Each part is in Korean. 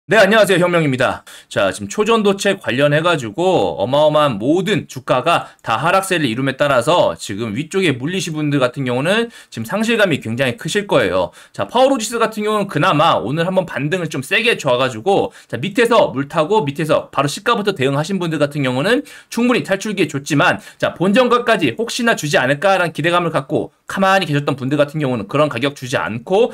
네, 안녕하세요. 혁명입니다. 자, 지금 초전도체 관련해가지고 어마어마한 모든 주가가 다 하락세를 이룸에 따라서 지금 위쪽에 물리신 분들 같은 경우는 지금 상실감이 굉장히 크실 거예요. 자, 파워로지스 같은 경우는 그나마 오늘 한번 반등을 좀 세게 줘가지고 자, 밑에서 물 타고 밑에서 바로 시가부터 대응하신 분들 같은 경우는 충분히 탈출기에 줬지만 자, 본전가까지 혹시나 주지 않을까라는 기대감을 갖고 가만히 계셨던 분들 같은 경우는 그런 가격 주지 않고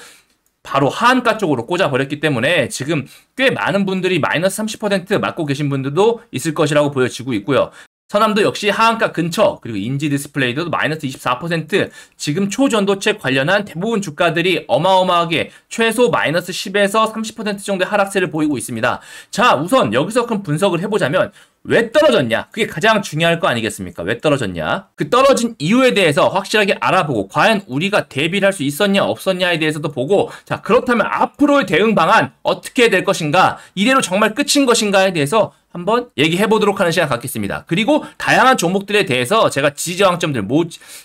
바로 하한가 쪽으로 꽂아버렸기 때문에 지금 꽤 많은 분들이 마이너스 30% 맞고 계신 분들도 있을 것이라고 보여지고 있고요. 서남도 역시 하한가 근처, 그리고 인지 디스플레이도 마이너스 24%, 지금 초전도체 관련한 대부분 주가들이 어마어마하게 최소 마이너스 10에서 30% 정도의 하락세를 보이고 있습니다. 자, 우선 여기서 그럼 분석을 해보자면 왜 떨어졌냐? 그게 가장 중요할 거 아니겠습니까? 왜 떨어졌냐? 그 떨어진 이유에 대해서 확실하게 알아보고 과연 우리가 대비를 할 수 있었냐 없었냐에 대해서도 보고 자, 그렇다면 앞으로의 대응 방안 어떻게 될 것인가? 이대로 정말 끝인 것인가에 대해서 한번 얘기해보도록 하는 시간 갖겠습니다. 그리고 다양한 종목들에 대해서 제가 지지저항점들,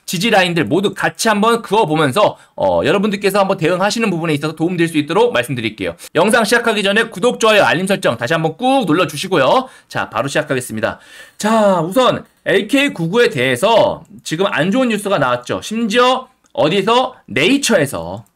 지지 라인들 모두 같이 한번 그어보면서 여러분들께서 한번 대응하시는 부분에 있어서 도움될 수 있도록 말씀드릴게요. 영상 시작하기 전에 구독, 좋아요, 알림 설정 다시 한번 꾹 눌러주시고요. 자, 바로 시작하겠습니다. 자, 우선 LK99에 대해서 지금 안 좋은 뉴스가 나왔죠. 심지어 어디서? 네이처에서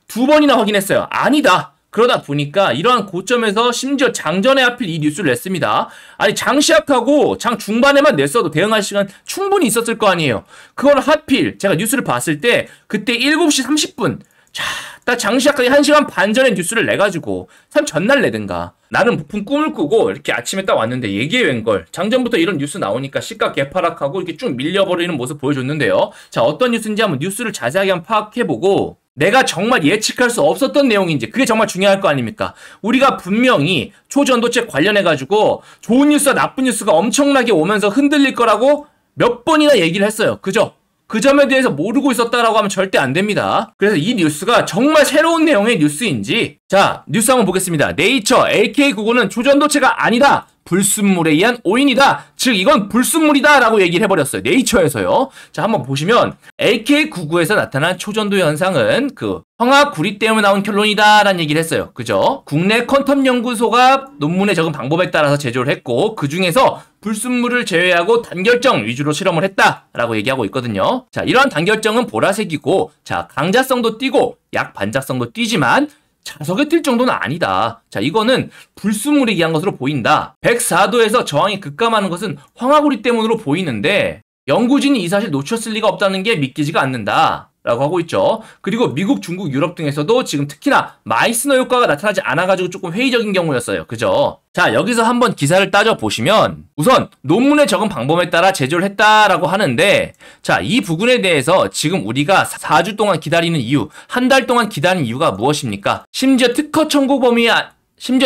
두 번이나 확인했어요. 아니다. 그러다 보니까 이러한 고점에서 심지어 장전에 하필 이 뉴스를 냈습니다. 아니, 장 시작하고 장 중반에만 냈어도 대응할 시간 충분히 있었을 거 아니에요. 그걸 하필 제가 뉴스를 봤을 때 그때 7시 30분 자, 딱 장 시작하기 1시간 반 전에 뉴스를 내가지고 참 전날 내든가 나는 부푼 꿈을 꾸고 이렇게 아침에 딱 왔는데 얘기해 웬걸 장전부터 이런 뉴스 나오니까 시가 개파락하고 이렇게 쭉 밀려버리는 모습 보여줬는데요. 자, 어떤 뉴스인지 한번 뉴스를 자세하게 한번 파악해보고 내가 정말 예측할 수 없었던 내용인지 그게 정말 중요할 거 아닙니까? 우리가 분명히 초전도체 관련해가지고 좋은 뉴스와 나쁜 뉴스가 엄청나게 오면서 흔들릴 거라고 몇 번이나 얘기를 했어요. 그죠? 그 점에 대해서 모르고 있었다라고 하면 절대 안 됩니다. 그래서 이 뉴스가 정말 새로운 내용의 뉴스인지 자, 뉴스 한번 보겠습니다. 네이처 LK99는 초전도체가 아니다. 불순물에 의한 오인이다. 즉 이건 불순물이다 라고 얘기를 해버렸어요. 네이처에서요. 자, 한번 보시면 LK99에서 나타난 초전도 현상은 그 황화구리 때문에 나온 결론이다 라는 얘기를 했어요. 그죠? 국내 퀀텀 연구소가 논문에 적은 방법에 따라서 제조를 했고 그 중에서 불순물을 제외하고 단결정 위주로 실험을 했다 라고 얘기하고 있거든요. 자, 이러한 단결정은 보라색이고 자, 강자성도 띄고 약 반자성도 띄지만 자석에 뜰 정도는 아니다. 자, 이거는 불순물에 의한 것으로 보인다. 104도에서 저항이 급감하는 것은 황화구리 때문으로 보이는데 연구진이 이 사실 놓쳤을 리가 없다는 게 믿기지가 않는다. 라고 하고 있죠. 그리고 미국, 중국, 유럽 등에서도 지금 특히나 마이스너 효과가 나타나지 않아가지고 조금 회의적인 경우였어요. 그죠? 자, 여기서 한번 기사를 따져보시면 우선 논문에 적은 방법에 따라 제조를 했다라고 하는데 자, 이 부분에 대해서 지금 우리가 4주 동안 기다리는 이유, 한 달 동안 기다리는 이유가 무엇입니까? 심지어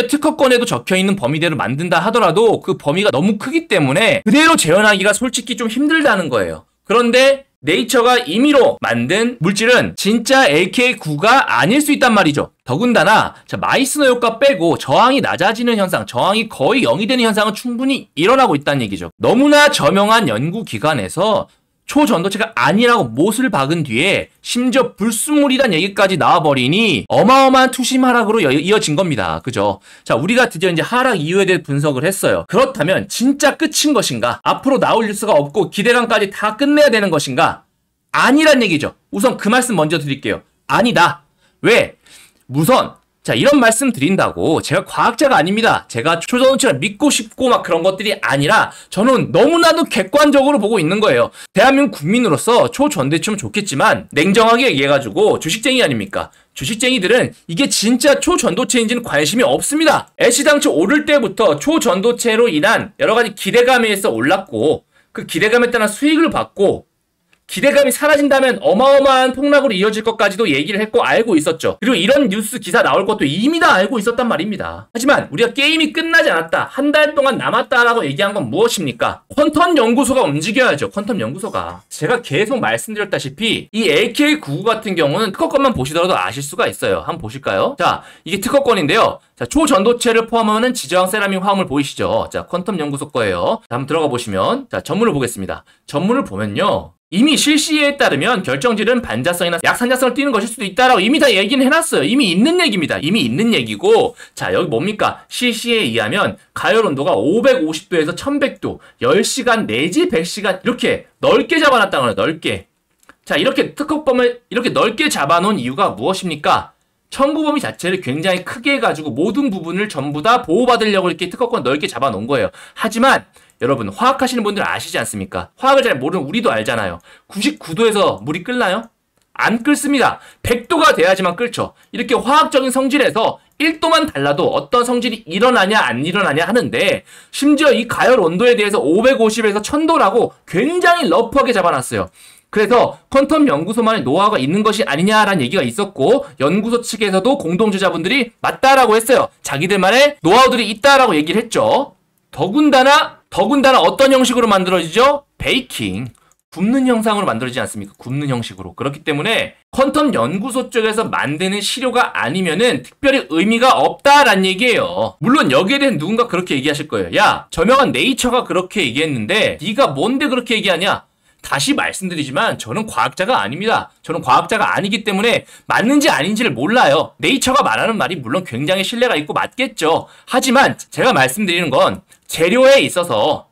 특허권에도 적혀있는 범위대로 만든다 하더라도 그 범위가 너무 크기 때문에 그대로 재현하기가 솔직히 좀 힘들다는 거예요. 그런데 네이처가 임의로 만든 물질은 진짜 LK9가 아닐 수 있단 말이죠. 더군다나 자, 마이스너 효과 빼고 저항이 낮아지는 현상, 저항이 거의 0이 되는 현상은 충분히 일어나고 있다는 얘기죠. 너무나 저명한 연구기관에서 초전도체가 아니라고 못을 박은 뒤에 심지어 불순물이란 얘기까지 나와버리니 어마어마한 투심 하락으로 이어진 겁니다. 그죠? 자, 우리가 드디어 이제 하락 이유에 대해 분석을 했어요. 그렇다면 진짜 끝인 것인가? 앞으로 나올 뉴스가 없고 기대감까지 다 끝내야 되는 것인가? 아니란 얘기죠. 우선 그 말씀 먼저 드릴게요. 아니다. 왜? 우선 자, 이런 말씀 드린다고 제가 과학자가 아닙니다. 제가 초전도체를 믿고 싶고 막 그런 것들이 아니라 저는 너무나도 객관적으로 보고 있는 거예요. 대한민국 국민으로서 초전도체면 좋겠지만 냉정하게 얘기해가지고 주식쟁이 아닙니까? 주식쟁이들은 이게 진짜 초전도체인지는 관심이 없습니다. 애시당초 오를 때부터 초전도체로 인한 여러 가지 기대감에 의해서 올랐고 그 기대감에 따른 수익을 받고 기대감이 사라진다면 어마어마한 폭락으로 이어질 것까지도 얘기를 했고 알고 있었죠. 그리고 이런 뉴스 기사 나올 것도 이미 다 알고 있었단 말입니다. 하지만 우리가 게임이 끝나지 않았다. 한 달 동안 남았다라고 얘기한 건 무엇입니까? 퀀텀 연구소가 움직여야죠. 퀀텀 연구소가. 제가 계속 말씀드렸다시피 이 LK99 같은 경우는 특허권만 보시더라도 아실 수가 있어요. 한번 보실까요? 자, 이게 특허권인데요. 자, 초전도체를 포함하는 지저항 세라믹 화합물 보이시죠? 자, 퀀텀 연구소 거예요. 자, 한번 들어가 보시면 자, 전문을 보겠습니다. 전문을 보면요. 이미 실시에 따르면 결정질은 반자성이나 약산자성을 띠는 것일 수도 있다라고 이미 다 얘기는 해놨어요. 이미 있는 얘기입니다. 이미 있는 얘기고, 자, 여기 뭡니까? 실시에 의하면 가열 온도가 550도에서 1100도, 10시간 내지 100시간 이렇게 넓게 잡아놨다는 거예요. 넓게. 자, 이렇게 특허범을 이렇게 넓게 잡아놓은 이유가 무엇입니까? 청구 범위 자체를 굉장히 크게 해가지고 모든 부분을 전부 다 보호받으려고 이렇게 특허권 넓게 잡아놓은 거예요. 하지만 여러분, 화학하시는 분들 아시지 않습니까? 화학을 잘 모르는 우리도 알잖아요. 99도에서 물이 끓나요? 안 끓습니다. 100도가 돼야지만 끓죠. 이렇게 화학적인 성질에서 1도만 달라도 어떤 성질이 일어나냐 안 일어나냐 하는데, 심지어 이 가열 온도에 대해서 550에서 1000도라고 굉장히 러프하게 잡아놨어요. 그래서 퀀텀 연구소만의 노하우가 있는 것이 아니냐라는 얘기가 있었고, 연구소 측에서도 공동주자분들이 맞다라고 했어요. 자기들만의 노하우들이 있다라고 얘기를 했죠. 더군다나 어떤 형식으로 만들어지죠? 베이킹. 굽는 형상으로 만들어지지 않습니까? 굽는 형식으로. 그렇기 때문에 퀀텀 연구소 쪽에서 만드는 시료가 아니면은 특별히 의미가 없다라는 얘기예요. 물론 여기에 대해 누군가 그렇게 얘기하실 거예요. 야, 저명한 네이처가 그렇게 얘기했는데 네가 뭔데 그렇게 얘기하냐? 다시 말씀드리지만 저는 과학자가 아닙니다. 저는 과학자가 아니기 때문에 맞는지 아닌지를 몰라요. 네이처가 말하는 말이 물론 굉장히 신뢰가 있고 맞겠죠. 하지만 제가 말씀드리는 건 재료에 있어서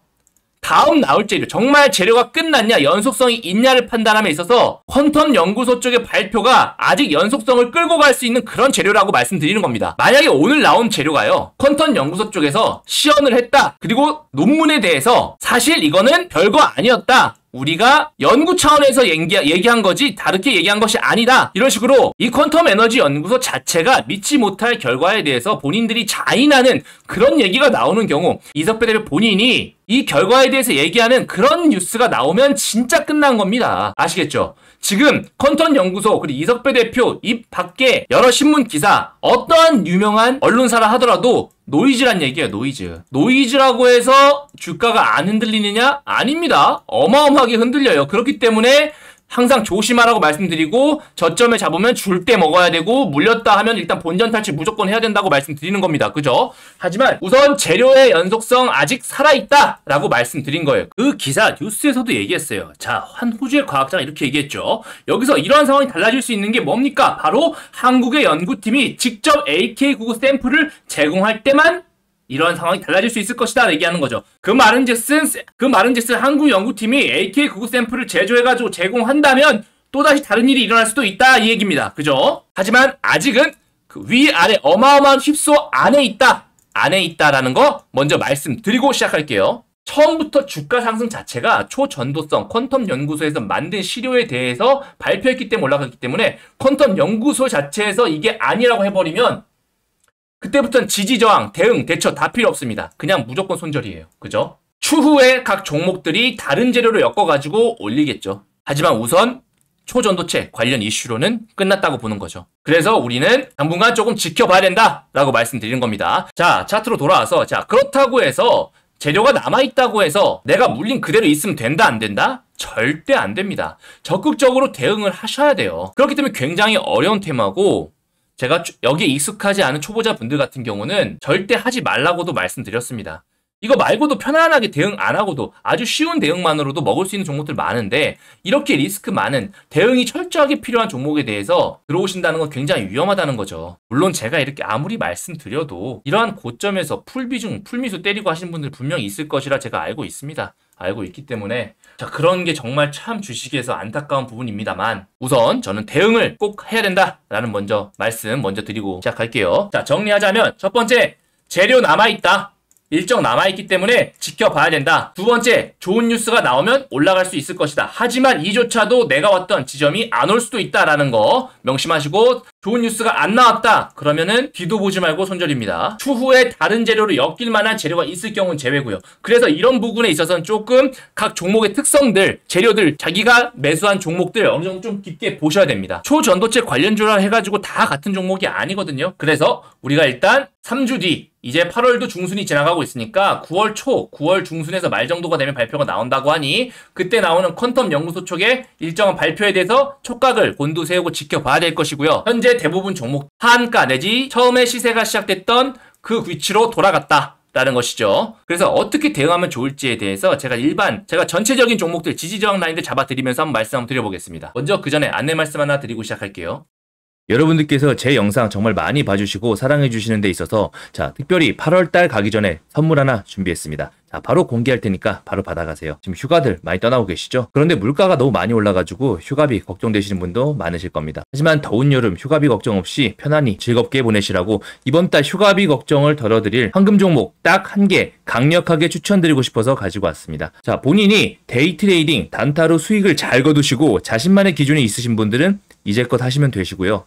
다음 나올 재료, 정말 재료가 끝났냐, 연속성이 있냐를 판단함에 있어서 퀀텀 연구소 쪽의 발표가 아직 연속성을 끌고 갈 수 있는 그런 재료라고 말씀드리는 겁니다. 만약에 오늘 나온 재료가요, 퀀텀 연구소 쪽에서 시연을 했다, 그리고 논문에 대해서 사실 이거는 별거 아니었다, 우리가 연구 차원에서 얘기한 거지 다르게 얘기한 것이 아니다, 이런 식으로 이 퀀텀 에너지 연구소 자체가 믿지 못할 결과에 대해서 본인들이 자인하는 그런 얘기가 나오는 경우, 이석배 대표 본인이 이 결과에 대해서 얘기하는 그런 뉴스가 나오면 진짜 끝난 겁니다. 아시겠죠? 지금 퀀텀 연구소 그리고 이석배 대표 입 밖에 여러 신문 기사, 어떠한 유명한 언론사라 하더라도 노이즈란 얘기예요. 노이즈라고 해서 주가가 안 흔들리느냐? 아닙니다. 어마어마하게 흔들려요. 그렇기 때문에 항상 조심하라고 말씀드리고, 저점에 잡으면 줄 때 먹어야 되고, 물렸다 하면 일단 본전 탈취 무조건 해야 된다고 말씀드리는 겁니다. 그죠? 하지만 우선 재료의 연속성 아직 살아있다 라고 말씀드린 거예요. 그 기사 뉴스에서도 얘기했어요. 자, 한 호주의 과학자가 이렇게 얘기했죠. 여기서 이러한 상황이 달라질 수 있는 게 뭡니까? 바로 한국의 연구팀이 직접 AK99 샘플을 제공할 때만 이런 상황이 달라질 수 있을 것이다 얘기하는 거죠. 그 말은즉슨 한국 연구팀이 AK99 샘플을 제조해가지고 제공한다면 또다시 다른 일이 일어날 수도 있다 이 얘기입니다. 그죠? 하지만 아직은 그 위아래 어마어마한 휩소 안에 있다라는 거 먼저 말씀드리고 시작할게요. 처음부터 주가 상승 자체가 초전도성 퀀텀 연구소에서 만든 시료에 대해서 발표했기 때문에 올라갔기 때문에, 퀀텀 연구소 자체에서 이게 아니라고 해버리면 그때부터는 지지저항, 대응, 대처 다 필요 없습니다. 그냥 무조건 손절이에요. 그죠? 추후에 각 종목들이 다른 재료를 엮어가지고 올리겠죠. 하지만 우선 초전도체 관련 이슈로는 끝났다고 보는 거죠. 그래서 우리는 당분간 조금 지켜봐야 된다라고 말씀드리는 겁니다. 자, 차트로 돌아와서, 자, 그렇다고 해서 재료가 남아있다고 해서 내가 물린 그대로 있으면 된다 안 된다? 절대 안 됩니다. 적극적으로 대응을 하셔야 돼요. 그렇기 때문에 굉장히 어려운 테마고, 제가 여기에 익숙하지 않은 초보자분들 같은 경우는 절대 하지 말라고도 말씀드렸습니다. 이거 말고도 편안하게 대응 안 하고도 아주 쉬운 대응만으로도 먹을 수 있는 종목들 많은데, 이렇게 리스크 많은 대응이 철저하게 필요한 종목에 대해서 들어오신다는 건 굉장히 위험하다는 거죠. 물론 제가 이렇게 아무리 말씀드려도 이러한 고점에서 풀비중, 풀미수 때리고 하시는 분들 분명히 있을 것이라 제가 알고 있습니다. 알고 있기 때문에, 자, 그런 게 정말 참 주식에서 안타까운 부분입니다만, 우선 저는 대응을 꼭 해야 된다라는 말씀 먼저 드리고 시작할게요. 자, 정리하자면 첫 번째, 재료 남아있다. 일정 남아있기 때문에 지켜봐야 된다. 두 번째, 좋은 뉴스가 나오면 올라갈 수 있을 것이다. 하지만 이조차도 내가 왔던 지점이 안 올 수도 있다라는 거 명심하시고, 좋은 뉴스가 안 나왔다 그러면은 뒤도 보지 말고 손절입니다. 추후에 다른 재료로 엮일 만한 재료가 있을 경우는 제외고요. 그래서 이런 부분에 있어서는 조금 각 종목의 특성들, 재료들, 자기가 매수한 종목들 어느 정도 좀 깊게 보셔야 됩니다. 초전도체 관련주라 해가지고 다 같은 종목이 아니거든요. 그래서 우리가 일단 3주 뒤, 이제 8월도 중순이 지나가고 있으니까 9월 초, 9월 중순에서 말 정도가 되면 발표가 나온다고 하니, 그때 나오는 퀀텀 연구소 쪽의 일정한 발표에 대해서 촉각을 곤두세우고 지켜봐야 될 것이고요. 현재 대부분 종목 하한가 내지 처음에 시세가 시작됐던 그 위치로 돌아갔다. 라는 것이죠. 그래서 어떻게 대응하면 좋을지에 대해서 제가 전체적인 종목들 지지저항 라인들 잡아드리면서 한번 말씀 한번 드려보겠습니다. 먼저 그 전에 안내 말씀 하나 드리고 시작할게요. 여러분들께서 제 영상 정말 많이 봐주시고 사랑해주시는 데 있어서 특별히 8월달 가기 전에 선물 하나 준비했습니다. 바로 공개할 테니까 바로 받아가세요. 지금 휴가들 많이 떠나고 계시죠? 그런데 물가가 너무 많이 올라가지고 휴가비 걱정되시는 분도 많으실 겁니다. 하지만 더운 여름 휴가비 걱정 없이 편안히 즐겁게 보내시라고 이번 달 휴가비 걱정을 덜어드릴 황금 종목 딱 한 개 강력하게 추천드리고 싶어서 가지고 왔습니다. 본인이 데이 트레이딩 단타로 수익을 잘 거두시고 자신만의 기준이 있으신 분들은 이제껏 하시면 되시고요.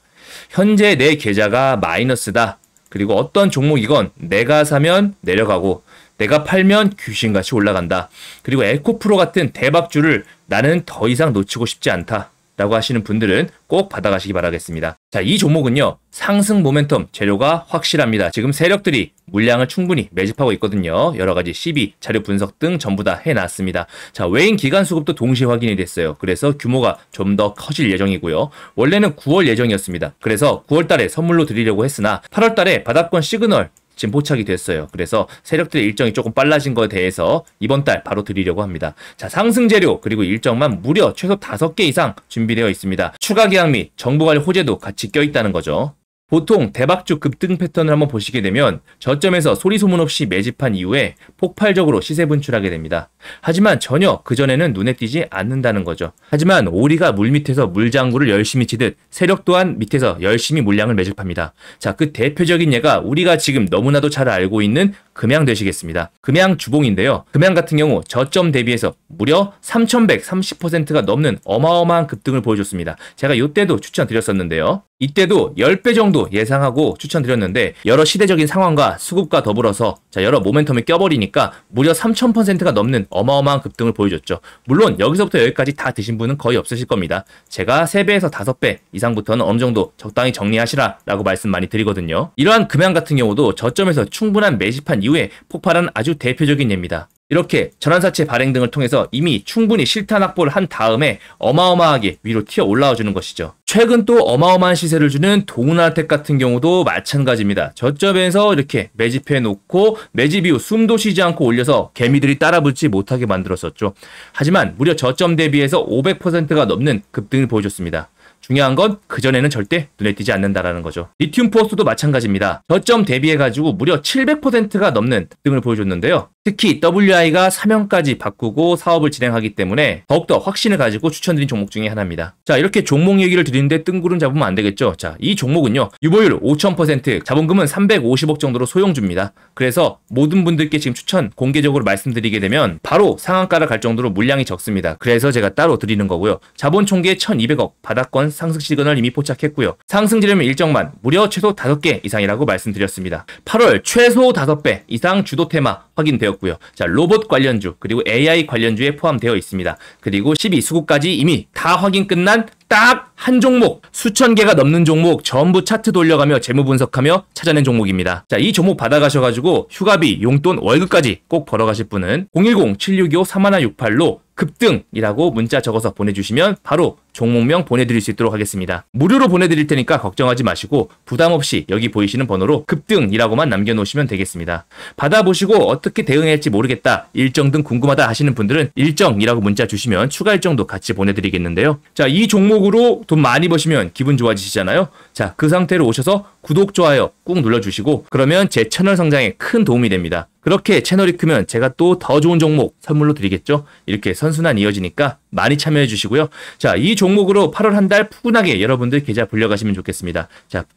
현재 내 계좌가 마이너스다. 그리고 어떤 종목이건 내가 사면 내려가고 내가 팔면 귀신같이 올라간다. 그리고 에코프로 같은 대박주를 나는 더 이상 놓치고 싶지 않다. 라고 하시는 분들은 꼭 받아가시기 바라겠습니다. 이 종목은요. 상승 모멘텀 재료가 확실합니다. 지금 세력들이 물량을 충분히 매집하고 있거든요. 여러가지 시비, 자료 분석 등 전부 다 해놨습니다. 외인 기간 수급도 동시에 확인이 됐어요. 그래서 규모가 좀 더 커질 예정이고요. 원래는 9월 예정이었습니다. 그래서 9월 달에 선물로 드리려고 했으나 8월 달에 바닥권 시그널 지금 포착이 됐어요. 그래서 세력들의 일정이 조금 빨라진 거에 대해서 이번 달 바로 드리려고 합니다. 상승 재료 그리고 일정만 무려 최소 5개 이상 준비되어 있습니다. 추가 계약 및 정보관리 호재도 같이 껴있다는 거죠. 보통 대박주 급등 패턴을 한번 보시게 되면 저점에서 소리 소문 없이 매집한 이후에 폭발적으로 시세 분출하게 됩니다. 하지만 전혀 그전에는 눈에 띄지 않는다는 거죠. 하지만 오리가 물밑에서 물장구를 열심히 치듯 세력 또한 밑에서 열심히 물량을 매집합니다. 그 대표적인 예가 우리가 지금 너무나도 잘 알고 있는 금양 되시겠습니다. 금양 주봉인데요. 금양 같은 경우 저점 대비해서 무려 3130%가 넘는 어마어마한 급등을 보여줬습니다. 제가 이때도 추천드렸었는데요. 이때도 10배 정도 예상하고 추천드렸는데 여러 시대적인 상황과 수급과 더불어서 여러 모멘텀이 껴버리니까 무려 3000%가 넘는 어마어마한 급등을 보여줬죠. 물론 여기서부터 여기까지 다 드신 분은 거의 없으실 겁니다. 제가 3배에서 5배 이상부터는 어느 정도 적당히 정리하시라 라고 말씀 많이 드리거든요. 이러한 금양 같은 경우도 저점에서 충분한 매집한 이후에 폭발한 아주 대표적인 예입니다. 이렇게 전환사채 발행 등을 통해서 이미 충분히 실탄 확보를 한 다음에 어마어마하게 위로 튀어 올라와 주는 것이죠. 최근 또 어마어마한 시세를 주는 동은하텍 같은 경우도 마찬가지입니다. 저점에서 이렇게 매집해 놓고 매집 이후 숨도 쉬지 않고 올려서 개미들이 따라붙지 못하게 만들었었죠. 하지만 무려 저점 대비해서 500%가 넘는 급등을 보여줬습니다. 중요한 건 그전에는 절대 눈에 띄지 않는다라는 거죠. 리튬 포스도 마찬가지입니다. 저점 대비해가지고 무려 700%가 넘는 급등을 보여줬는데요. 특히 WI가 사명까지 바꾸고 사업을 진행하기 때문에 더욱더 확신을 가지고 추천드린 종목 중에 하나입니다. 이렇게 종목 얘기를 드리는데 뜬구름 잡으면 안 되겠죠. 이 종목은요. 유보율 5000%, 자본금은 350억 정도로 소형주입니다. 그래서 모든 분들께 지금 추천 공개적으로 말씀드리게 되면 바로 상한가를 갈 정도로 물량이 적습니다. 그래서 제가 따로 드리는 거고요. 자본 총계 1200억, 바닥권 상승 시그널 이미 포착했고요. 상승 지르면 일정만 무려 최소 5개 이상이라고 말씀드렸습니다. 8월 최소 5배 이상 주도 테마 확인되었고요. 로봇 관련주 그리고 AI 관련주에 포함되어 있습니다. 그리고 12수급까지 이미 다 확인 끝난 딱 한 종목, 수천 개가 넘는 종목 전부 차트 돌려가며 재무 분석하며 찾아낸 종목입니다. 이 종목 받아가셔가지고 휴가비, 용돈, 월급까지 꼭 벌어가실 분은 010-7625-3168로 급등이라고 문자 적어서 보내주시면 바로 종목명 보내드릴 수 있도록 하겠습니다. 무료로 보내드릴 테니까 걱정하지 마시고 부담없이 여기 보이시는 번호로 급등이라고만 남겨놓으시면 되겠습니다. 받아보시고 어떻게 대응할지 모르겠다, 일정 등 궁금하다 하시는 분들은 일정이라고 문자 주시면 추가 일정도 같이 보내드리겠는데요. 이 종목으로 돈 많이 버시면 기분 좋아지시잖아요. 그 상태로 오셔서 구독, 좋아요 꾹 눌러주시고 그러면 제 채널 성장에 큰 도움이 됩니다. 그렇게 채널이 크면 제가 또 더 좋은 종목 선물로 드리겠죠. 이렇게 선순환 이어지니까 많이 참여해 주시고요. 이 종목으로 8월 한 달 푸근하게 여러분들 계좌 불려가시면 좋겠습니다.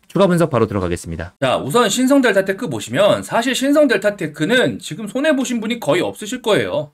추가 분석 바로 들어가겠습니다. 우선 신성델타테크 보시면 사실 신성델타테크는 지금 손해보신 분이 거의 없으실 거예요.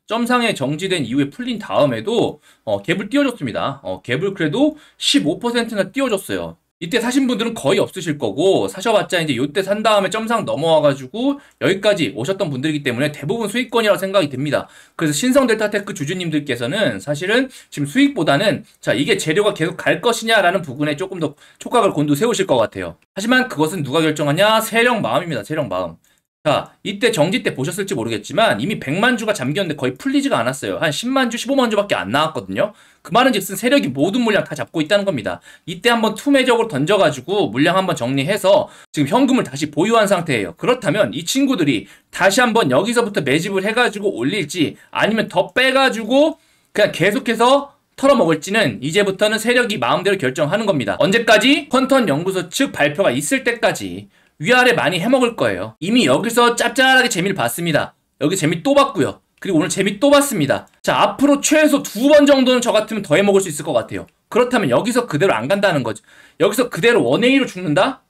점상에 정지된 이후에 풀린 다음에도 갭을 띄워줬습니다. 갭을 그래도 15%나 띄워줬어요. 이때 사신 분들은 거의 없으실 거고, 사셔봤자 이제 요때 산 다음에 점상 넘어와가지고 여기까지 오셨던 분들이기 때문에 대부분 수익권이라고 생각이 듭니다. 그래서 신성델타테크 주주님들께서는 사실은 지금 수익보다는 이게 재료가 계속 갈 것이냐라는 부분에 조금 더 촉각을 곤두세우실 것 같아요. 하지만 그것은 누가 결정하냐? 세력 마음입니다. 세력 마음. 자, 이때 정지 때 보셨을지 모르겠지만 이미 100만 주가 잠겼는데 거의 풀리지가 않았어요. 한 10만 주, 15만 주밖에 안 나왔거든요. 그 말은 즉슨 세력이 모든 물량 다 잡고 있다는 겁니다. 이때 한번 투매적으로 던져가지고 물량 한번 정리해서 지금 현금을 다시 보유한 상태예요. 그렇다면 이 친구들이 다시 한번 여기서부터 매집을 해가지고 올릴지 아니면 더 빼가지고 그냥 계속해서 털어먹을지는 이제부터는 세력이 마음대로 결정하는 겁니다. 언제까지? 펀턴 연구소 측 발표가 있을 때까지 위아래 많이 해먹을 거예요. 이미 여기서 짭짤하게 재미를 봤습니다. 여기 재미 또 봤고요. 그리고 오늘 재미 또 봤습니다. 자, 앞으로 최소 2번 정도는 저 같으면 더 해먹을 수 있을 것 같아요. 그렇다면 여기서 그대로 안 간다는 거죠. 여기서 그대로 원웨이로 죽는다?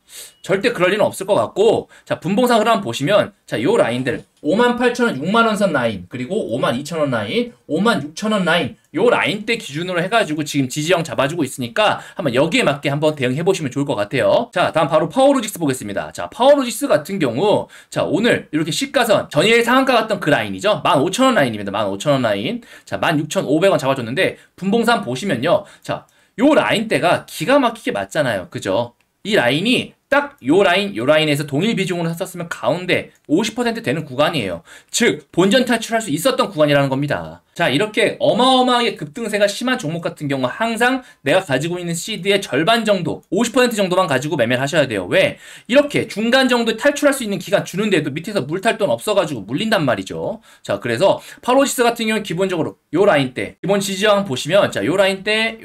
절대 그럴 리는 없을 것 같고, 자, 분봉상 흐름 보시면, 자, 요 라인들, 58,000원, 6만원 선 라인, 그리고 52,000원 라인, 56,000원 라인, 요 라인대 기준으로 해가지고 지금 지지형 잡아주고 있으니까 한번 여기에 맞게 한번 대응해보시면 좋을 것 같아요. 자, 다음 바로 파워로직스 보겠습니다. 자, 파워로직스 같은 경우, 자, 오늘 이렇게 시가선, 전일 상한가 갔던 그 라인이죠? 15,000원 라인입니다. 15,000원 라인. 자, 16,500원 잡아줬는데, 분봉상 보시면요. 자, 요 라인대가 기가 막히게 맞잖아요. 그죠? 이 라인이 딱 요 라인에서 동일 비중으로 샀었으면 가운데 50% 되는 구간이에요. 즉, 본전 탈출할 수 있었던 구간이라는 겁니다. 자, 이렇게 어마어마하게 급등세가 심한 종목 같은 경우 항상 내가 가지고 있는 시드의 절반 정도, 50% 정도만 가지고 매매를 하셔야 돼요. 왜? 이렇게 중간 정도에 탈출할 수 있는 기간 주는데도 밑에서 물탈 돈 없어가지고 물린단 말이죠. 자, 그래서 파로지스 같은 경우는 기본적으로 요 라인대, 기본 지지형 보시면, 자, 요 라인대,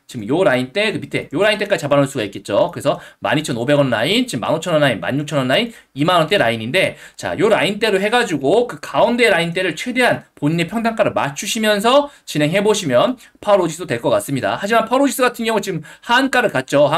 지금 요 라인대, 그 밑에 요 라인대까지 잡아놓을 수가 있겠죠. 그래서 12,500원 라인, 지금 15,000원 라인, 16,000원 라인, 2만원대 라인인데, 자, 요 라인대로 해가지고 그 가운데 라인대를 최대한 본인의 평단가를 맞추시면서 진행해보시면 파워로직스도 될 것 같습니다. 하지만 파워로직스 같은 경우 지금 하한가를 갔죠.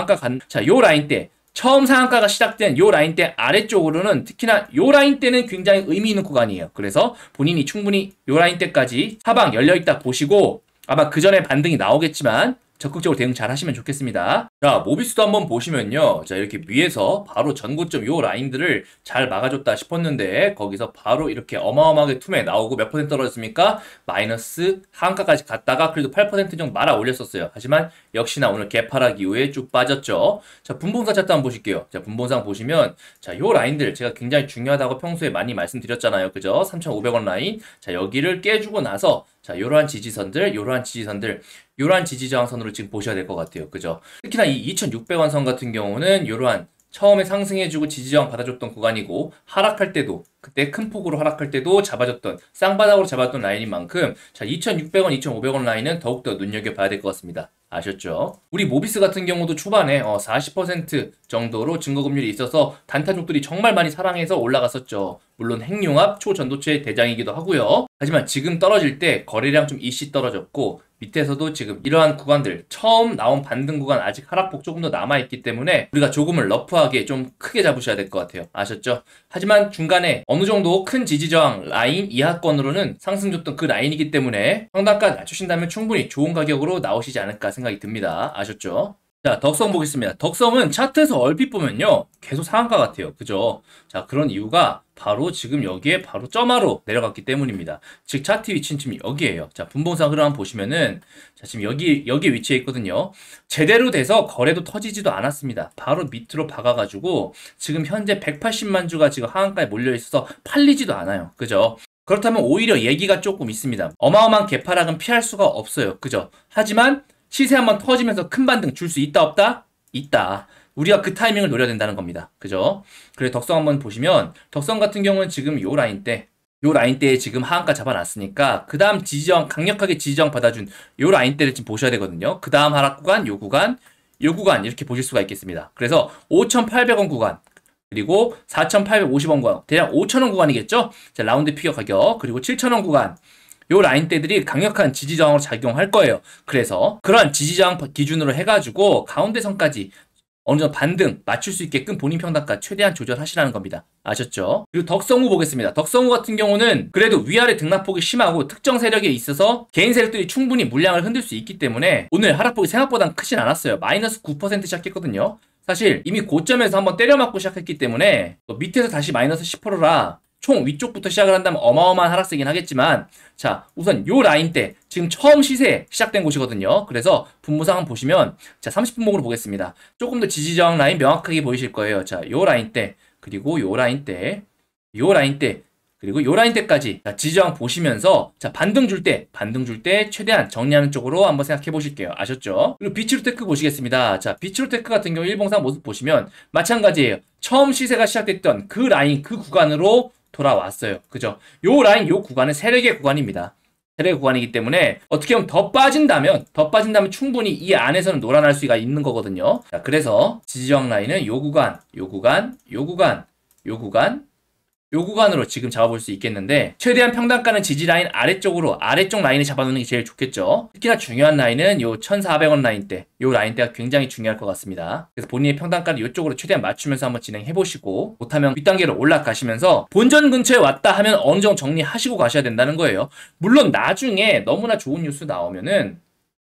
자, 요 라인대. 처음 상한가가 시작된 요 라인대 아래쪽으로는 특히나 요 라인대는 굉장히 의미 있는 구간이에요. 그래서 본인이 충분히 요 라인대까지 사방 열려있다 보시고 아마 그 전에 반등이 나오겠지만 적극적으로 대응 잘 하시면 좋겠습니다. 자, 모비스도 한번 보시면요. 자, 이렇게 위에서 바로 전고점 요 라인들을 잘 막아줬다 싶었는데 거기서 바로 이렇게 어마어마하게 툼에 나오고 몇 퍼센트 떨어졌습니까? 마이너스 하한가까지 갔다가 그래도 8% 정도 말아 올렸었어요. 하지만 역시나 오늘 개파락 이후에 쭉 빠졌죠. 자, 분봉상 차트 한번 보실게요. 자, 분봉상 보시면 자, 요 라인들 제가 굉장히 중요하다고 평소에 많이 말씀드렸잖아요. 그죠? 3,500원 라인. 자, 여기를 깨주고 나서 자, 요러한 지지선들, 요러한 지지저항선으로 지금 보셔야 될 것 같아요. 그죠? 특히나 이 2,600원 선 같은 경우는 요러한 처음에 상승해주고 지지저항 받아줬던 구간이고 하락할 때도 그때 큰 폭으로 하락할 때도 잡아줬던 쌍바닥으로 잡았던 라인인 만큼 자 2,600원, 2,500원 라인은 더욱더 눈여겨봐야 될 것 같습니다. 아셨죠? 우리 모비스 같은 경우도 초반에 40% 정도로 증거금률이 있어서 단타족들이 정말 많이 사랑해서 올라갔었죠. 물론 핵융합 초전도체 대장이기도 하고요. 하지만 지금 떨어질 때 거래량 좀 일시 떨어졌고 밑에서도 지금 이러한 구간들 처음 나온 반등 구간 아직 하락폭 조금 더 남아있기 때문에 우리가 조금은 러프하게 좀 크게 잡으셔야 될 것 같아요. 아셨죠? 하지만 중간에 어느 정도 큰 지지저항 라인 이하권으로는 상승 줬던 그 라인이기 때문에 평단가 낮추신다면 충분히 좋은 가격으로 나오시지 않을까 생각이 듭니다. 아셨죠? 자, 덕성 보겠습니다. 덕성은 차트에서 얼핏 보면요. 계속 상한가 같아요. 그죠? 자, 그런 이유가 바로 지금 여기에 바로 점화로 내려갔기 때문입니다. 즉, 차트 위치는 지금 여기에요. 자, 분봉상 흐름 한번 보시면은, 자, 지금 여기 위치해 있거든요. 제대로 돼서 거래도 터지지도 않았습니다. 바로 밑으로 박아가지고, 지금 현재 180만 주가 지금 하한가에 몰려있어서 팔리지도 않아요. 그죠? 그렇다면 오히려 얘기가 조금 있습니다. 어마어마한 개파락은 피할 수가 없어요. 그죠? 하지만, 시세 한번 터지면서 큰 반등 줄 수 있다 없다? 있다. 우리가 그 타이밍을 노려야 된다는 겁니다. 그죠? 그래 덕성 한번 보시면 덕성 같은 경우는 지금 요 라인대에 지금 하한가 잡아놨으니까 그 다음 지지저항 강력하게 지지저항 받아준 요 라인대를 지금 보셔야 되거든요. 그 다음 하락 구간 요 구간 이렇게 보실 수가 있겠습니다. 그래서 5,800원 구간 그리고 4,850원 구간 대략 5,000원 구간이겠죠? 자, 라운드 피겨 가격 그리고 7,000원 구간 요 라인대들이 강력한 지지저항으로 작용할 거예요. 그래서 그러한 지지저항 기준으로 해가지고 가운데 선까지 어느 정도 반등 맞출 수 있게끔 본인 평단가 최대한 조절하시라는 겁니다. 아셨죠? 그리고 덕성우 보겠습니다. 덕성우 같은 경우는 그래도 위아래 등락폭이 심하고 특정 세력에 있어서 개인 세력들이 충분히 물량을 흔들 수 있기 때문에 오늘 하락폭이 생각보다 크진 않았어요. 마이너스 9% 시작했거든요. 사실 이미 고점에서 한번 때려맞고 시작했기 때문에 또 밑에서 다시 마이너스 10%라 총 위쪽부터 시작을 한다면 어마어마한 하락세긴 하겠지만 자 우선 요 라인대 지금 처음 시세 시작된 곳이거든요. 그래서 분모상 한번 보시면 자 30분목으로 보겠습니다. 조금 더 지지저항 라인 명확하게 보이실 거예요. 자 요 라인대 그리고 요 라인대 요 라인대 그리고 요 라인대까지 지지저항 보시면서 자 반등 줄 때 최대한 정리하는 쪽으로 한번 생각해 보실게요. 아셨죠? 그리고 비츠루테크 보시겠습니다. 자 비츠루테크 같은 경우 일봉상 모습 보시면 마찬가지예요. 처음 시세가 시작됐던 그 라인 그 구간으로 돌아왔어요. 그죠? 요 라인 요 구간은 세력의 구간입니다. 세력의 구간이기 때문에 어떻게 보면 더 빠진다면 충분히 이 안에서는 놀아날 수가 있는 거거든요. 자, 그래서 지지저항 라인은 요 구간으로 지금 잡아볼 수 있겠는데 최대한 평단가는 지지라인 아래쪽 라인을 잡아놓는 게 제일 좋겠죠. 특히나 중요한 라인은 요 1,400원 라인대 요 라인대가 굉장히 중요할 것 같습니다. 그래서 본인의 평단가를 이쪽으로 최대한 맞추면서 한번 진행해보시고 못하면 윗단계로 올라가시면서 본전 근처에 왔다 하면 어느 정도 정리하시고 가셔야 된다는 거예요. 물론 나중에 너무나 좋은 뉴스 나오면은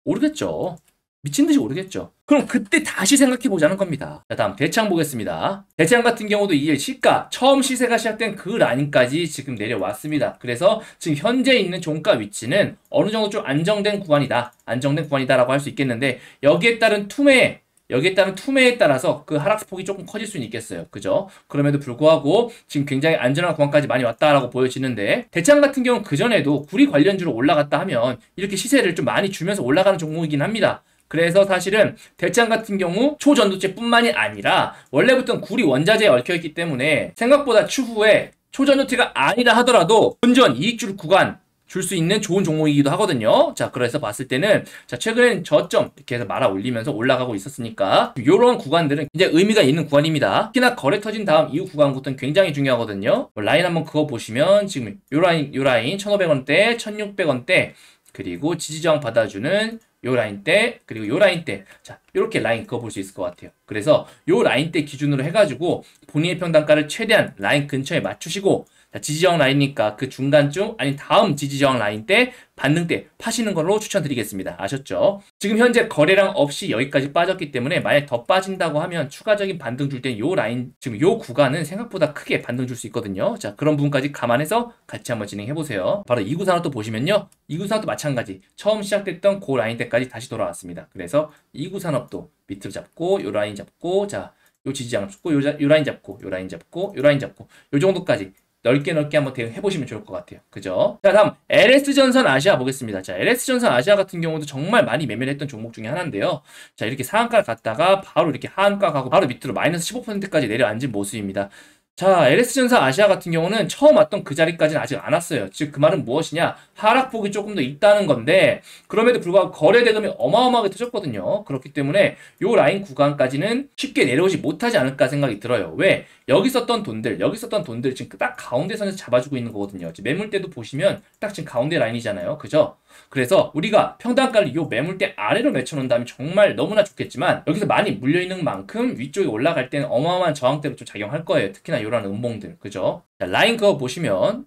오르겠죠. 미친듯이 오르겠죠. 그럼 그때 다시 생각해보자는 겁니다. 자, 다음 대창 보겠습니다. 대창 같은 경우도 이 시가 처음 시세가 시작된 그 라인까지 지금 내려왔습니다. 그래서 지금 현재 있는 종가 위치는 어느 정도 좀 안정된 구간이다라고 할 수 있겠는데 여기에 따른 투매에 따라서 그 하락폭이 조금 커질 수는 있겠어요. 그죠? 그럼에도 불구하고 지금 굉장히 안전한 구간까지 많이 왔다라고 보여지는데 대창 같은 경우는 그전에도 구리 관련주로 올라갔다 하면 이렇게 시세를 좀 많이 주면서 올라가는 종목이긴 합니다. 그래서 사실은 대창 같은 경우 초전도체뿐만이 아니라 원래부터는 구리 원자재에 얽혀있기 때문에 생각보다 추후에 초전도체가 아니라 하더라도 본전 이익줄 구간 줄 수 있는 좋은 종목이기도 하거든요. 자, 그래서 봤을 때는 자 최근엔 저점 이렇게 해서 말아 올리면서 올라가고 있었으니까 이런 구간들은 굉장히 의미가 있는 구간입니다. 특히나 거래 터진 다음 이후 구간부터는 굉장히 중요하거든요. 라인 한번 그거 보시면 지금 요 라인 1,500원대, 1,600원대 그리고 지지저항 받아주는 요 라인대 그리고 요 라인대 자 이렇게 라인 그어볼 수 있을 것 같아요. 그래서 요 라인대 기준으로 해가지고 본인의 평단가를 최대한 라인 근처에 맞추시고 자, 지지저항 라인이니까 그 중간쯤 아니 다음 지지저항 라인 때 반등 때 파시는 걸로 추천드리겠습니다. 아셨죠? 지금 현재 거래량 없이 여기까지 빠졌기 때문에 만약 더 빠진다고 하면 추가적인 반등 줄 땐 요 라인 지금 요 구간은 생각보다 크게 반등 줄 수 있거든요. 자 그런 부분까지 감안해서 같이 한번 진행해 보세요. 바로 이구산업도 보시면요. 이구산업도 마찬가지 처음 시작됐던 그 라인 때까지 다시 돌아왔습니다. 그래서 이구산업도 밑으로 잡고 요 라인 잡고 자 요 지지저항 잡고 요 라인 잡고 요 라인 잡고 요 라인 잡고 요 정도까지 넓게 한번 대응해보시면 좋을 것 같아요. 그죠? 자, 다음 LS전선 아시아 보겠습니다. 자, LS전선 아시아 같은 경우도 정말 많이 매매를 했던 종목 중에 하나인데요. 자, 이렇게 상한가를 갔다가 바로 이렇게 하한가 가고 바로 밑으로 마이너스 15%까지 내려앉은 모습입니다. 자, LS전선 아시아 같은 경우는 처음 왔던 그 자리까지는 아직 안 왔어요. 즉, 그 말은 무엇이냐? 하락폭이 조금 더 있다는 건데, 그럼에도 불구하고 거래 대금이 어마어마하게 터졌거든요. 그렇기 때문에 요 라인 구간까지는 쉽게 내려오지 못하지 않을까 생각이 들어요. 왜? 여기 있었던 돈들 지금 딱 가운데 선에서 잡아주고 있는 거거든요. 지금 매물대도 보시면 딱 지금 가운데 라인이잖아요. 그죠? 그래서 우리가 평단가를 요 매물대 아래로 맺혀놓는다면 정말 너무나 좋겠지만 여기서 많이 물려있는 만큼 위쪽에 올라갈 때는 어마어마한 저항대로 좀 작용할 거예요. 특히나 요런 음봉들. 그죠? 자, 라인 그거 보시면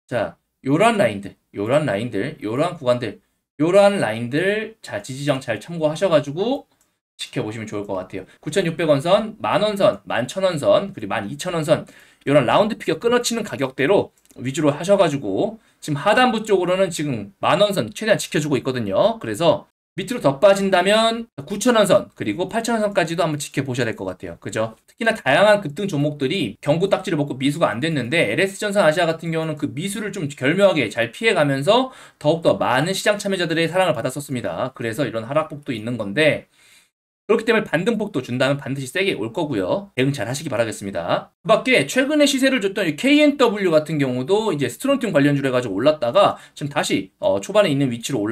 자 요런 라인들 요런 구간들 요런 라인들 자 지지정 잘 참고하셔가지고 지켜보시면 좋을 것 같아요. 9,600원 선, 만원 선, 11,000원 선, 그리고 12,000원 선 이런 라운드 피겨 끊어치는 가격대로 위주로 하셔가지고 지금 하단부 쪽으로는 지금 만원 선 최대한 지켜주고 있거든요. 그래서 밑으로 더 빠진다면 9,000원 선 그리고 8,000원 선까지도 한번 지켜보셔야 될 것 같아요. 그죠? 특히나 다양한 급등 종목들이 경고 딱지를 먹고 미수가 안 됐는데 LS전선 아시아 같은 경우는 그 미수를 좀 결묘하게 잘 피해가면서 더욱더 많은 시장 참여자들의 사랑을 받았었습니다. 그래서 이런 하락폭도 있는 건데 그렇기 때문에 반등폭도 준다면 반드시 세게 올 거고요. 대응 잘 하시기 바라겠습니다. 그 밖에 최근에 시세를 줬던 이 KNW 같은 경우도 이제 스트론튬 관련주로 해가지고 올랐다가 지금 다시 초반에 있는 위치로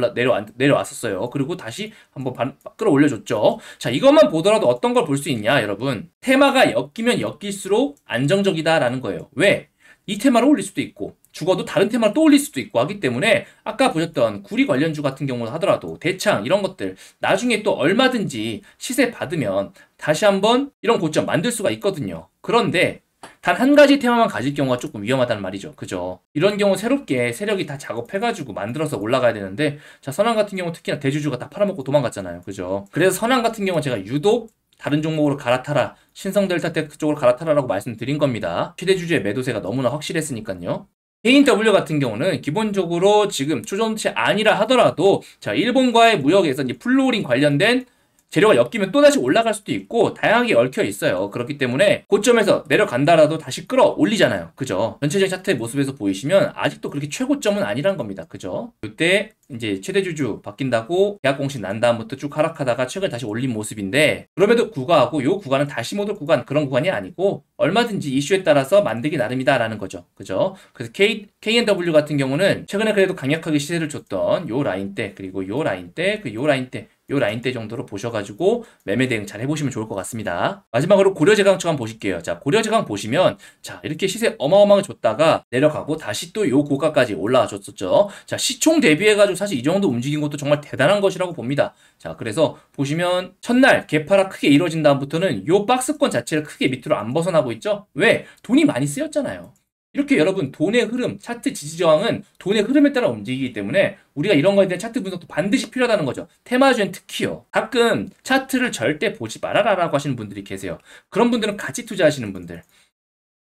내려왔었어요. 그리고 다시 한번 끌어올려줬죠. 자, 이것만 보더라도 어떤 걸 볼 수 있냐, 여러분. 테마가 엮이면 엮일수록 안정적이다라는 거예요. 왜? 이 테마를 올릴 수도 있고 죽어도 다른 테마를 또 올릴 수도 있고 하기 때문에 아까 보셨던 구리 관련주 같은 경우는 하더라도 대창 이런 것들 나중에 또 얼마든지 시세 받으면 다시 한번 이런 고점 만들 수가 있거든요. 그런데 단 한 가지 테마만 가질 경우가 조금 위험하다는 말이죠. 그죠? 이런 경우 새롭게 세력이 다 작업해가지고 만들어서 올라가야 되는데 자 선한 같은 경우 특히나 대주주가 다 팔아먹고 도망갔잖아요. 그죠? 그래서 선한 같은 경우 제가 유독 다른 종목으로 갈아타라 신성델타텍 쪽으로 갈아타라라고 말씀드린 겁니다. 최대주주의 매도세가 너무나 확실했으니까요. KNW 같은 경우는 기본적으로 지금 초전도체 아니라 하더라도 자 일본과의 무역에서 이제 플로어링 관련된 재료가 엮이면 또다시 올라갈 수도 있고 다양하게 얽혀 있어요. 그렇기 때문에 고점에서 내려간다라도 다시 끌어올리잖아요. 그죠? 전체적인 차트의 모습에서 보이시면 아직도 그렇게 최고점은 아니란 겁니다. 그죠? 그때 이제 최대주주 바뀐다고 계약 공시 난 다음부터 쭉 하락하다가 최근 다시 올린 모습인데, 그럼에도 불구하고 요 구간은 다시 못 올 구간, 그런 구간이 아니고 얼마든지 이슈에 따라서 만들기 나름이다라는 거죠. 그죠? 그래서 K&W 같은 경우는 최근에 그래도 강력하게 시세를 줬던 요 라인대, 그리고 요 라인대, 요 라인대, 요 라인대 정도로 보셔가지고 매매 대응 잘 해보시면 좋을 것 같습니다. 마지막으로 고려제강청 한번 보실게요. 자, 고려제강 보시면 자, 이렇게 시세 어마어마하게 줬다가 내려가고 다시 또 요 고가까지 올라와 줬었죠. 자, 시총 대비해가지고 사실 이 정도 움직인 것도 정말 대단한 것이라고 봅니다. 자, 그래서 보시면 첫날 개파락 크게 이루어진 다음부터는 요 박스권 자체를 크게 밑으로 안 벗어나고 있죠. 왜? 돈이 많이 쓰였잖아요. 이렇게 여러분, 돈의 흐름, 차트 지지저항은 돈의 흐름에 따라 움직이기 때문에 우리가 이런 거에 대한 차트 분석도 반드시 필요하다는 거죠. 테마주엔 특히요. 가끔 차트를 절대 보지 말아라라고 하시는 분들이 계세요. 그런 분들은 가치 투자하시는 분들,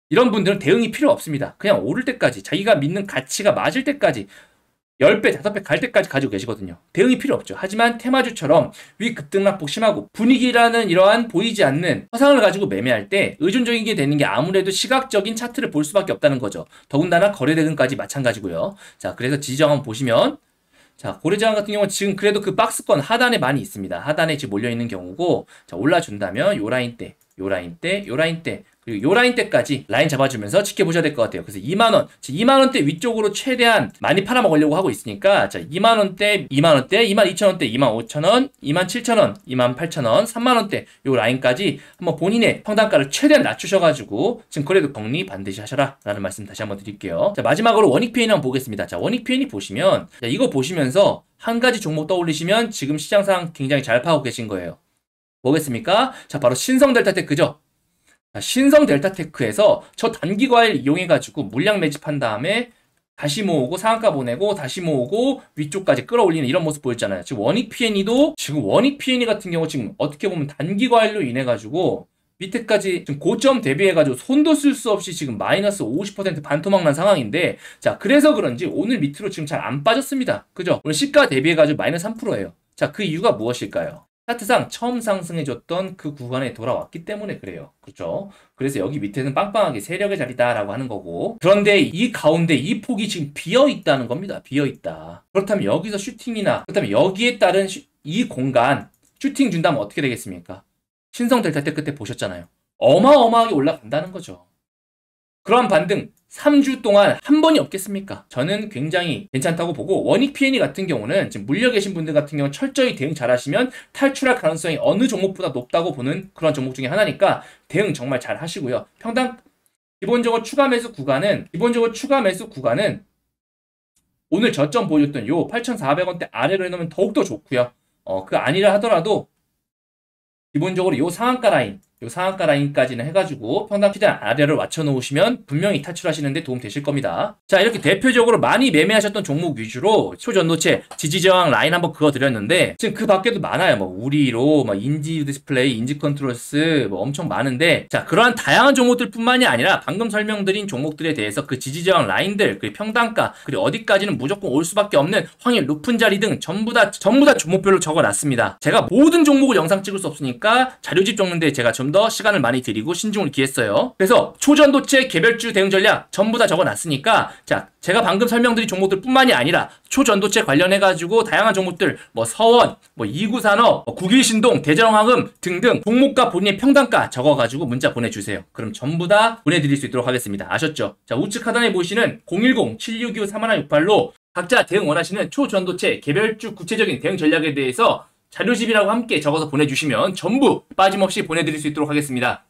이런 분들은 대응이 필요 없습니다. 그냥 오를 때까지, 자기가 믿는 가치가 맞을 때까지 10배, 5배 갈 때까지 가지고 계시거든요. 대응이 필요 없죠. 하지만 테마주처럼 위 급등락폭 심하고 분위기라는 이러한 보이지 않는 화상을 가지고 매매할 때 의존적이게 되는 게 아무래도 시각적인 차트를 볼 수밖에 없다는 거죠. 더군다나 거래 대금까지 마찬가지고요. 자, 그래서 지지저항 보시면, 자, 고려제강 같은 경우는 지금 그래도 그 박스권 하단에 많이 있습니다. 하단에 지금 몰려있는 경우고, 자, 올라준다면 요 라인대, 요 라인대, 요 라인대, 그리고 요 라인대까지 라인 잡아주면서 지켜보셔야 될 것 같아요. 그래서 2만원, 2만원대 위쪽으로 최대한 많이 팔아먹으려고 하고 있으니까, 자, 2만원대, 2만원대, 22,000원대, 25,000원, 27,000원, 28,000원, 3만원대 요 라인까지 한번 본인의 평단가를 최대한 낮추셔가지고 지금 그래도 정리 반드시 하셔라 라는 말씀 다시 한번 드릴게요. 자, 마지막으로 원익 P&E 한번 보겠습니다. 자, 원익 P&E 보시면, 자, 이거 보시면서 한 가지 종목 떠올리시면 지금 시장 상황 굉장히 잘 파악하고 계신 거예요. 뭐겠습니까? 자, 바로 신성델타테크죠. 신성델타테크에서 저 단기과일 이용해가지고 물량 매집한 다음에 다시 모으고 상한가 보내고 다시 모으고 위쪽까지 끌어올리는 이런 모습 보였잖아요. 지금 원익 P&E도 지금 원익 P&E 같은 경우 지금 어떻게 보면 단기과일로 인해가지고 밑에까지 지금 고점 대비해가지고 손도 쓸 수 없이 지금 마이너스 50% 반토막 난 상황인데, 자, 그래서 그런지 오늘 밑으로 지금 잘 안 빠졌습니다. 그죠? 오늘 시가 대비해가지고 마이너스 3%예요. 자, 그 이유가 무엇일까요? 차트상 처음 상승해줬던 그 구간에 돌아왔기 때문에 그래요. 그렇죠? 그래서 여기 밑에는 빵빵하게 세력의 자리다라고 하는 거고, 그런데 이 가운데 이 폭이 지금 비어있다는 겁니다. 비어있다. 그렇다면 여기서 슈팅이나, 그렇다면 여기에 따른 이 공간, 슈팅 준다면 어떻게 되겠습니까? 신성델타테크 때 보셨잖아요. 어마어마하게 올라간다는 거죠. 그러한 반등 3주 동안 한 번이 없겠습니까? 저는 굉장히 괜찮다고 보고, 원익 P&E 같은 경우는 지금 물려 계신 분들 같은 경우는 철저히 대응 잘 하시면 탈출할 가능성이 어느 종목보다 높다고 보는 그런 종목 중에 하나니까 대응 정말 잘 하시고요. 평당 기본적으로 추가 매수 구간은 오늘 저점 보여줬던 요 8,400원대 아래로 해놓으면 더욱더 좋고요. 그 아니라 하더라도 기본적으로 요 상한가 라인까지는 해가지고 평당 최대한 아래로 맞춰놓으시면 분명히 탈출하시는데 도움 되실 겁니다. 자, 이렇게 대표적으로 많이 매매하셨던 종목 위주로 초전도체 지지저항 라인 한번 그어드렸는데, 지금 그 밖에도 많아요. 뭐 우리로, 인지 디스플레이, 인지 컨트롤스, 엄청 많은데, 자, 그러한 다양한 종목들 뿐만이 아니라 방금 설명드린 종목들에 대해서 그 지지저항 라인들, 그 평단가, 그리고 어디까지는 무조건 올 수밖에 없는 확률 높은 자리 등 전부 다 종목별로 적어놨습니다. 제가 모든 종목을 영상 찍을 수 없으니까 자료집 적는데 제가 좀 더 시간을 많이 들이고 신중을 기했어요. 그래서 초전도체 개별주 대응 전략 전부 다 적어놨으니까, 자, 제가 방금 설명드린 종목들 뿐만이 아니라 초전도체 관련해가지고 다양한 종목들, 서원, 이구산업, 국일신동, 대전황금 등등 종목과 본인의 평단가 적어가지고 문자 보내주세요. 그럼 전부 다 보내드릴 수 있도록 하겠습니다. 아셨죠? 자, 우측 하단에 보시는 010-7625-3168로 각자 대응 원하시는 초전도체 개별주 구체적인 대응 전략에 대해서 자료집이라고 함께 적어서 보내주시면 전부 빠짐없이 보내드릴 수 있도록 하겠습니다.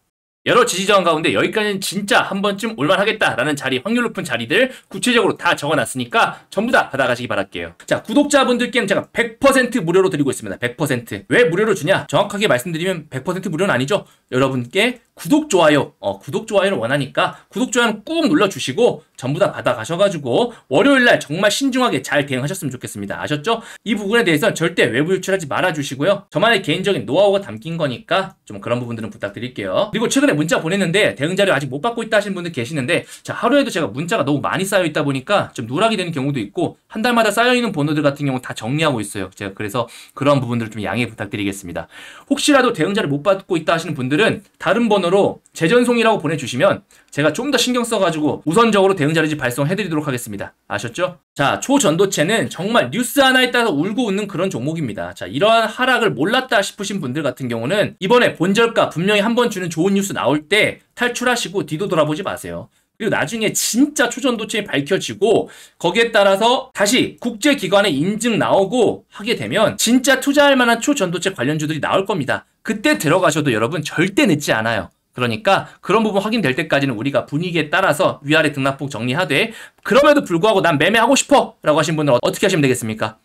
여러 지지저항 가운데 여기까지는 진짜 한 번쯤 올만하겠다라는 자리, 확률 높은 자리들 구체적으로 다 적어놨으니까 전부 다 받아가시기 바랄게요. 자, 구독자분들께는 제가 100% 무료로 드리고 있습니다. 100%. 왜 무료로 주냐? 정확하게 말씀드리면 100% 무료는 아니죠. 여러분께 구독, 좋아요, 구독, 좋아요를 원하니까 구독, 좋아요는 꾹 눌러주시고 전부 다 받아가셔가지고 월요일날 정말 신중하게 잘 대응하셨으면 좋겠습니다. 아셨죠? 이 부분에 대해서는 절대 외부 유출하지 말아주시고요. 저만의 개인적인 노하우가 담긴 거니까 좀 그런 부분들은 부탁드릴게요. 그리고 최근에 문자 보냈는데 대응 자료 아직 못 받고 있다 하시는 분들 계시는데, 자, 하루에도 제가 문자가 너무 많이 쌓여 있다 보니까 좀 누락이 되는 경우도 있고 한 달마다 쌓여 있는 번호들 같은 경우 다 정리하고 있어요. 제가 그래서 그런 부분들을 좀 양해 부탁드리겠습니다. 혹시라도 대응 자료 못 받고 있다 하시는 분들은 다른 번호로 재전송이라고 보내주시면 제가 좀 더 신경 써가지고 우선적으로 대응 자료지 발송해드리도록 하겠습니다. 아셨죠? 자, 초전도체는 정말 뉴스 하나에 따라서 울고 웃는 그런 종목입니다. 자, 이러한 하락을 몰랐다 싶으신 분들 같은 경우는 이번에 본저가 분명히 한번 주는 좋은 뉴스 나올 때 탈출하시고 뒤도 돌아보지 마세요. 그리고 나중에 진짜 초전도체에 밝혀지고 거기에 따라서 다시 국제기관의 인증 나오고 하게 되면 진짜 투자할 만한 초전도체 관련주들이 나올 겁니다. 그때 들어가셔도 여러분 절대 늦지 않아요. 그러니까 그런 부분 확인될 때까지는 우리가 분위기에 따라서 위아래 등락폭 정리하되, 그럼에도 불구하고 난 매매하고 싶어 라고 하신 분은 어떻게 하시면 되겠습니까?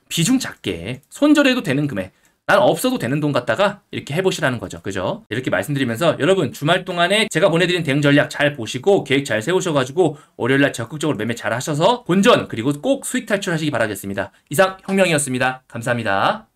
비중 작게 손절해도 되는 금액, 난 없어도 되는 돈 갖다가 이렇게 해보시라는 거죠. 그죠? 이렇게 말씀드리면서 여러분 주말 동안에 제가 보내드린 대응 전략 잘 보시고 계획 잘 세우셔가지고 월요일날 적극적으로 매매 잘 하셔서 본전 그리고 꼭 수익 탈출하시기 바라겠습니다. 이상 혁명이었습니다. 감사합니다.